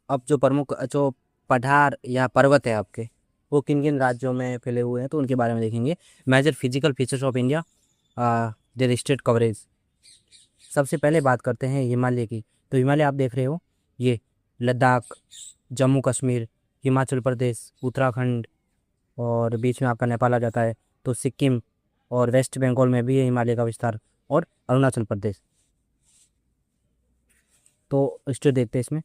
अब जो प्रमुख जो पठार या पर्वत है आपके, वो किन किन राज्यों में फैले हुए हैं तो उनके बारे में देखेंगे। Major physical features of India, their state coverage. सबसे पहले बात करते हैं हिमालय की। तो हिमालय आप देख रहे हो, ये लद्दाख, जम्मू कश्मीर, हिमाचल प्रदेश, उत्तराखंड और बीच में आपका नेपाल आ जाता है। तो सिक्किम और वेस्ट बंगाल में भी है हिमालय का विस्तार, और अरुणाचल प्रदेश। तो स्टेट देखते हैं इसमें,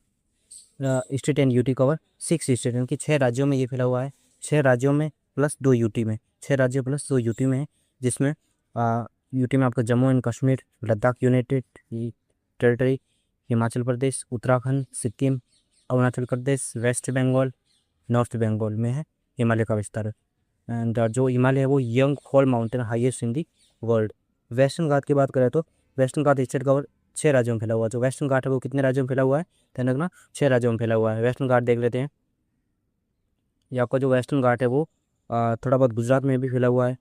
state and UT cover 6 state, यानी कि 6 राज्यों में ये फैला हुआ है। 6 राज्यों में प्लस 2 यूटी में, 6 राज्यों प्लस 2 यूटी में है, जिसमें यूटी में आपका Jammu and Kashmir, Ladakh united territory, Himachal Pradesh, Uttarakhand, Sikkim, Arunachal Pradesh, west Bengal, north Bengal में है हिमालय का विस्तार। एंड जो हिमालय है वो young fold mountain highest in the world. Western Ghat की बात करें तो वेस्टर्न घाट स्टेट कवर 6 राज्यों में फैला हुआ है। जो वेस्टर्न घाट है वो कितने राज्यों में फैला हुआ है, ध्यान रखना, 6 राज्यों में फैला हुआ है। वेस्टर्न घाट देख लेते हैं। ये आपका जो वेस्टर्न घाट है वो थोड़ा बहुत गुजरात में भी फैला हुआ है।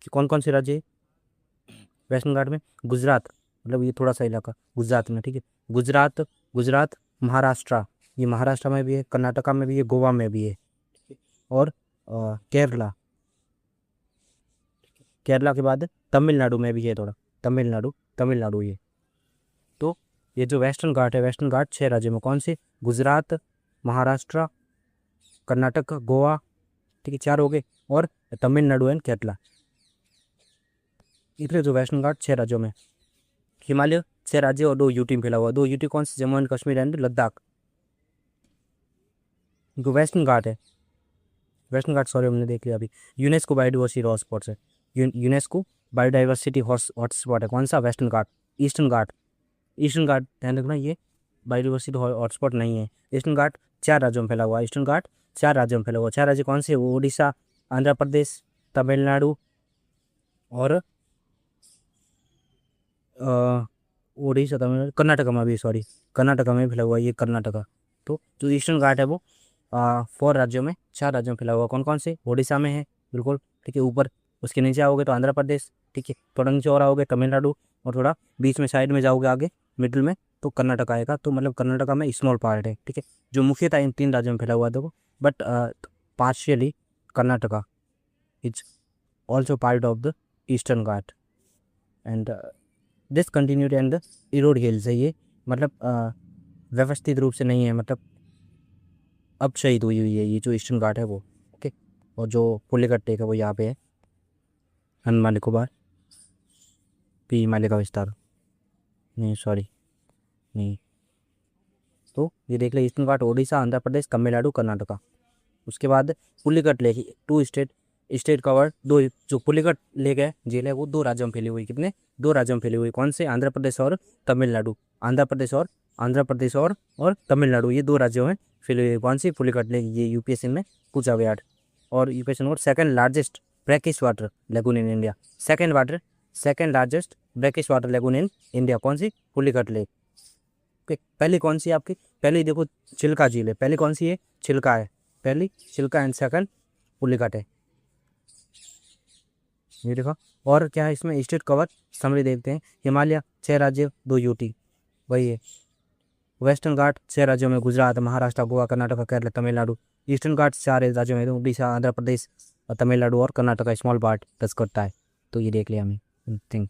कि कौन कौन से राज्य है वेस्टर्न घाट में? गुजरात, मतलब ये थोड़ा सा इलाका गुजरात में, ठीक है। गुजरात, गुजरात, महाराष्ट्र, ये महाराष्ट्र में भी है, कर्नाटका में भी है, गोवा में भी है, और केरला, केरला के बाद तमिलनाडु में भी है थोड़ा, तमिलनाडु, तमिलनाडु ये। तो ये जो वेस्टर्न घाट है, वेस्टर्न घाट 6 राज्यों में, कौन से? गुजरात, महाराष्ट्र, कर्नाटक, गोवा, ठीक है, 4 हो गए, और तमिलनाडु एंड केरला। इसलिए जो वेस्टर्न घाट 6 राज्यों में। हिमालय 6 राज्य और 2 यूटी में फैला हुआ। 2 यूटी कौन से? Jammu and Kashmir and Ladakh. जो वेस्टर्न घाट है, वेस्टर्न घाट सॉरी हमने देख लिया अभी, यूनेस्को बायोडाइवर्सिटी हॉटस्पॉट है। यूनेस्को बायोडाइवर्सिटी हॉटस्पॉट है कौन सा? वेस्टर्न घाट। ईस्टर्न घाट, ईस्टर्न घाट ध्यान रखना, ये बायोडाइवर्सिटी हॉटस्पॉट नहीं है। ईस्टर्न घाट 4 राज्यों में फैला हुआ है। ईस्टर्न घाट 4 राज्यों में फैला हुआ है। 4 राज्य कौन से? वो उड़ीसा, आंध्र प्रदेश, तमिलनाडु और उड़ीसा, तमिलनाडु, कर्नाटका में भी, सॉरी कर्नाटका में फैला हुआ है ये कर्नाटका। तो जो ईस्टर्न घाट है वो 4 राज्यों में, 4 राज्यों में फैला हुआ। कौन कौन से? उड़ीसा में है बिल्कुल, ठीक है, ऊपर। उसके नीचे आओगे तो आंध्र प्रदेश, ठीक है, थोड़ा नीचे और आओगे तमिलनाडु, और थोड़ा बीच में साइड में जाओगे आगे मिडिल में तो कर्नाटका आएगा। तो मतलब कर्नाटका में स्मॉल पार्ट है, ठीक है, जो मुख्यतः इन 3 राज्यों में फैला हुआ है। देखो, but partially Karnataka is also part of the eastern Ghat. And this continued and the Erode hills है ये, मतलब व्यवस्थित रूप से नहीं है, मतलब अब शहीद हुई हुई है ये जो ईस्टर्न घाट है वो, ओके। और जो पुलिकट टेक है वो यहाँ पे है, अंडमान निकोबार, पी हिमालय का विस्तार, नहीं सॉरी नहीं। तो ये देख ले, ईस्टर्न घाट उड़ीसा, आंध्र प्रदेश, तमिलनाडु, कर्नाटका। उसके बाद पुलिकट लेक, 2 स्टेट कवर। 2 जो पुलिकट लेक है, झील है, वो 2 राज्यों में फैली हुई। कितने? 2 राज्यों में फैली हुई। कौन से? आंध्र प्रदेश और तमिलनाडु। आंध्र प्रदेश और तमिलनाडु, ये 2 राज्यों में फैली हुई। कौन सी? पुलिकट लेक। ये यूपीएससी में पूछा गया। और UPSC note, second largest brackish water lagoon in India. Second largest brackish water lagoon in India कौन सी? पुलिकट लेक। ओके, पहली कौन सी आपकी? पहली देखो चिल्का झील है। पहली कौन सी है? चिल्का है पहली, चिल्का, एंड सेकंड पुलिकट है, ये देखो। और क्या है इसमें? स्टेट कवर समरी देखते हैं। हिमालय 6 राज्य, 2 यूटी, वही है। वेस्टर्न घाट 6 राज्यों में, गुजरात, महाराष्ट्र, गोवा, कर्नाटक, केरल, तमिलनाडु। ईस्टर्न घाट 4 राज्यों में, उड़ीसा, आंध्र प्रदेश, तमिलनाडु और कर्नाटका स्मॉल पार्ट टच करता है। तो ये देख लिया हमने थिंग।